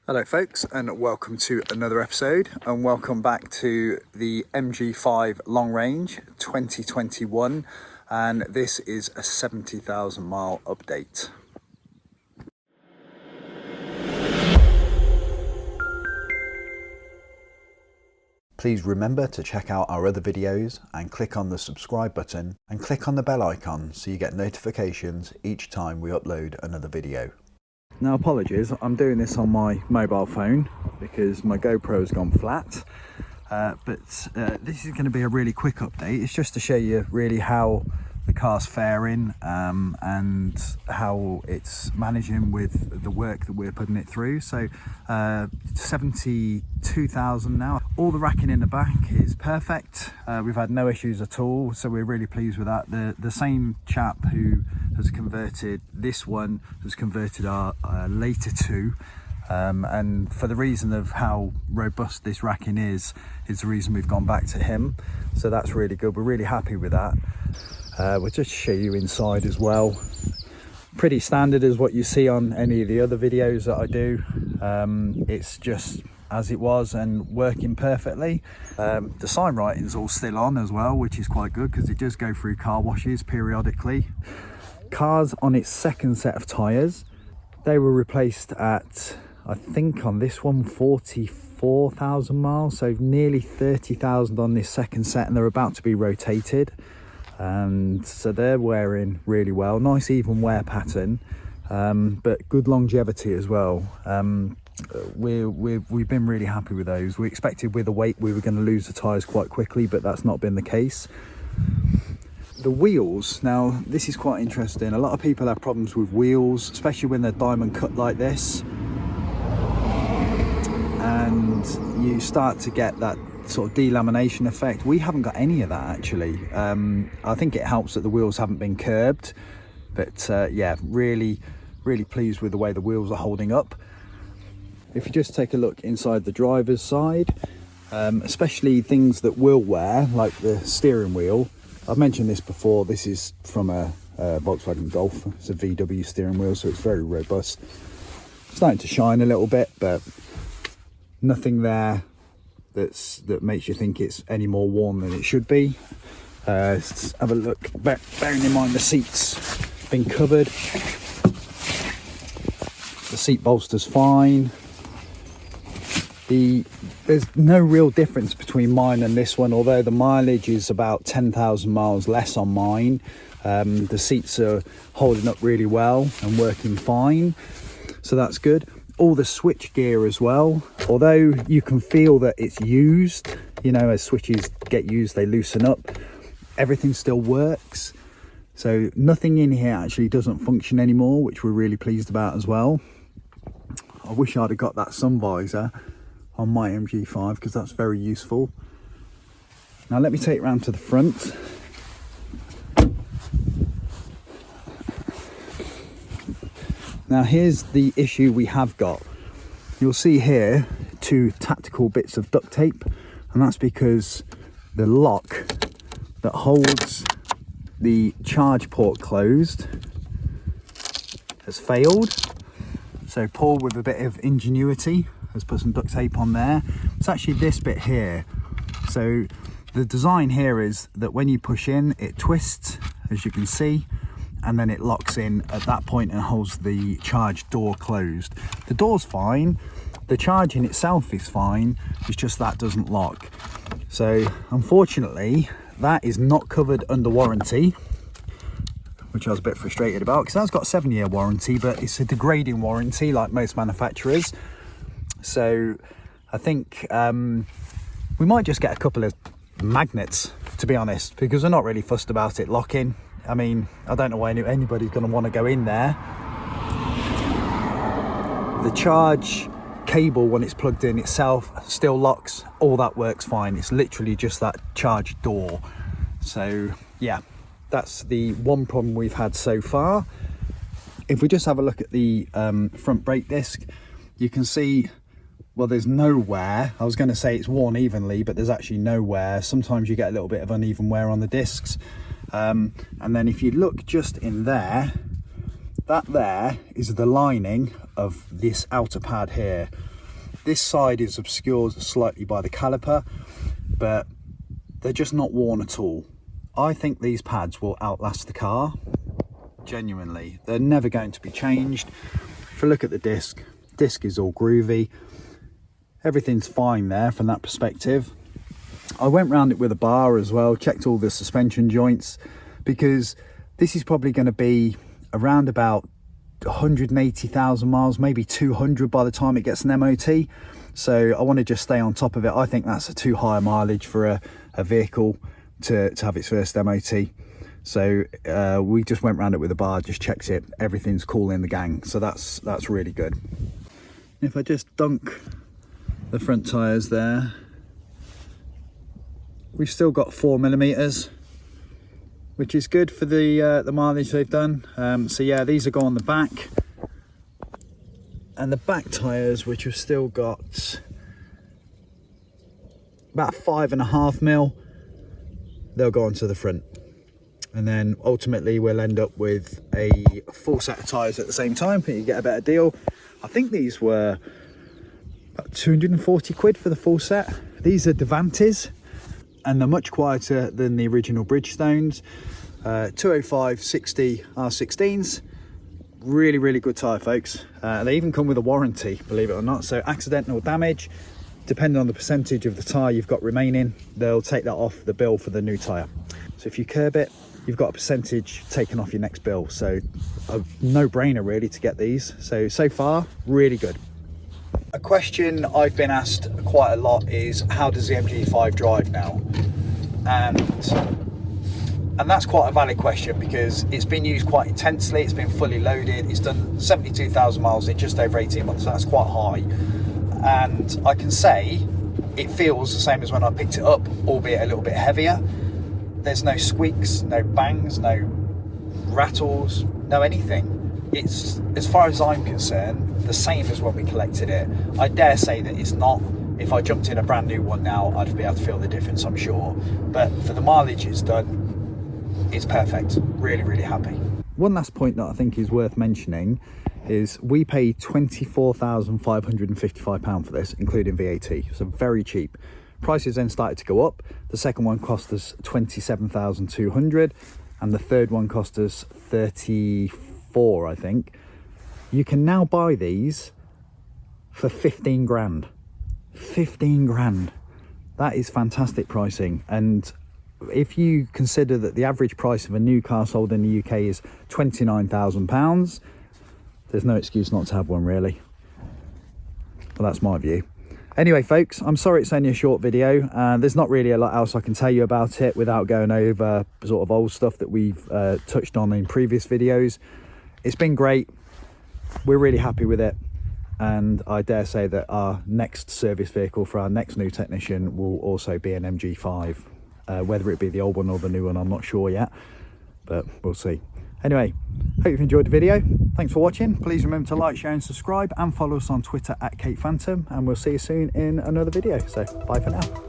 Hello folks, and welcome to another episode, and welcome back to the MG5 long range 2021, and this is a 70,000 mile update. Please remember to check out our other videos and click on the subscribe button and click on the bell icon so you get notifications each time we upload another video. Now apologies, I'm doing this on my mobile phone because my GoPro has gone flat, but this is going to be a really quick update. It's just to show you really how the car's faring and how it's managing with the work that we're putting it through. So 72,000 now. All the racking in the back is perfect. We've had no issues at all, so we're really pleased with that. The same chap who has converted this one has converted our later two, and for the reason of how robust this racking is the reason we've gone back to him. So that's really good. We're really happy with that. We'll just show you inside as well. Pretty standard as what you see on any of the other videos that I do. It's just as it was and working perfectly. The sign writing's all still on as well, which is quite good because it does go through car washes periodically. Car's on its second set of tyres. They were replaced at, I think on this one, 44,000 miles, so nearly 30,000 on this second set, and they're about to be rotated. And so they're wearing really well. Nice even wear pattern, but good longevity as well. We've been really happy with those. We expected with the weight we were going to lose the tyres quite quickly, but that's not been the case. The wheels, now this is quite interesting. A lot of people have problems with wheels, especially when they're diamond cut like this, and you start to get that sort of delamination effect. We haven't got any of that actually. I think it helps that the wheels haven't been curbed, but yeah, really pleased with the way the wheels are holding up. If you just take a look inside the driver's side, especially things that will wear, like the steering wheel. I've mentioned this before, this is from a Volkswagen Golf. It's a VW steering wheel, so it's very robust. It's starting to shine a little bit, but nothing there that makes you think it's any more worn than it should be. Let's have a look. Bearing in mind the seats been covered, the seat bolster's fine. There's no real difference between mine and this one, although the mileage is about 10,000 miles less on mine. The seats are holding up really well and working fine, so that's good. All the switch gear as well, although you can feel that it's used, you know, as switches get used they loosen up, everything still works. So nothing in here actually doesn't function anymore, which we're really pleased about as well. I wish I'd have got that sun visor on my MG5 because that's very useful. Now let me take it around to the front. Now here's the issue we have got. You'll see here two tactical bits of duct tape, and that's because the lock that holds the charge port closed has failed. So Paul, with a bit of ingenuity, has put some duct tape on there. It's actually this bit here. So the design here is that when you push in, it twists, as you can see, and then it locks in at that point and holds the charge door closed. The door's fine, the charging itself is fine, it's just that doesn't lock. So unfortunately that is not covered under warranty, which I was a bit frustrated about because that's got a 7-year warranty, but it's a degrading warranty like most manufacturers. So I think we might just get a couple of magnets, to be honest, because we're not really fussed about it locking. I mean, I don't know why anybody's going to want to go in there. The charge cable, when it's plugged in itself, still locks. All that works fine. It's literally just that charge door. So yeah, that's the one problem we've had so far. If we just have a look at the front brake disc, you can see, well, there's no wear. I was going to say it's worn evenly, but there's actually no wear. Sometimes you get a little bit of uneven wear on the discs. And then if you look just in there, that there is the lining of this outer pad here. This side is obscured slightly by the caliper, but they're just not worn at all. I think these pads will outlast the car, genuinely. They're never going to be changed. If you look at the disc is all groovy. Everything's fine there from that perspective. I went round it with a bar as well, checked all the suspension joints, because this is probably going to be around about 180,000 miles, maybe 200 by the time it gets an MOT. So I want to just stay on top of it. I think that's a too high a mileage for a vehicle to have its first MOT. So we just went round it with a bar, just checked it, everything's cool in the gang. So that's really good. If I just dunk the front tyres there, we've still got 4mm, which is good for the mileage they've done. So yeah, these will go on the back, and the back tyres, which have still got about 5.5mm, they'll go onto the front. And then ultimately we'll end up with a full set of tyres at the same time. I think you get a better deal. I think these were about 240 quid for the full set. These are Devantes, and they're much quieter than the original Bridgestones. 205 60 R16s. Really good tyre, folks. They even come with a warranty, believe it or not. So accidental damage, depending on the percentage of the tyre you've got remaining, they'll take that off the bill for the new tyre. So if you curb it, you've got a percentage taken off your next bill. So a no-brainer really to get these. So far, really good. A question I've been asked quite a lot is, how does the MG5 drive now? And that's quite a valid question, because it's been used quite intensely. It's been fully loaded. It's done 72,000 miles in just over 18 months. So that's quite high. And I can say it feels the same as when I picked it up, albeit a little bit heavier. There's no squeaks, no bangs, no rattles, no anything. It's, as far as I'm concerned, the same as when we collected it. I dare say that it's not. If I jumped in a brand new one now, I'd be able to feel the difference, I'm sure. But for the mileage it's done, it's perfect. Really happy. One last point that I think is worth mentioning is we paid £24,555 for this, including VAT. So very cheap. Prices then started to go up. The second one cost us 27,200, and the third one cost us 34, I think. You can now buy these for 15 grand. 15 grand. That is fantastic pricing. And if you consider that the average price of a new car sold in the UK is £29,000, there's no excuse not to have one, really. Well, that's my view. Anyway, folks, I'm sorry it's only a short video. There's not really a lot else I can tell you about it without going over sort of old stuff that we've touched on in previous videos. It's been great. We're really happy with it. And I dare say that our next service vehicle for our next new technician will also be an MG5. Whether it be the old one or the new one, I'm not sure yet, but we'll see. Anyway, hope you've enjoyed the video. Thanks for watching. Please remember to like, share and subscribe, and follow us on Twitter @KatePhantom, and we'll see you soon in another video. So bye for now.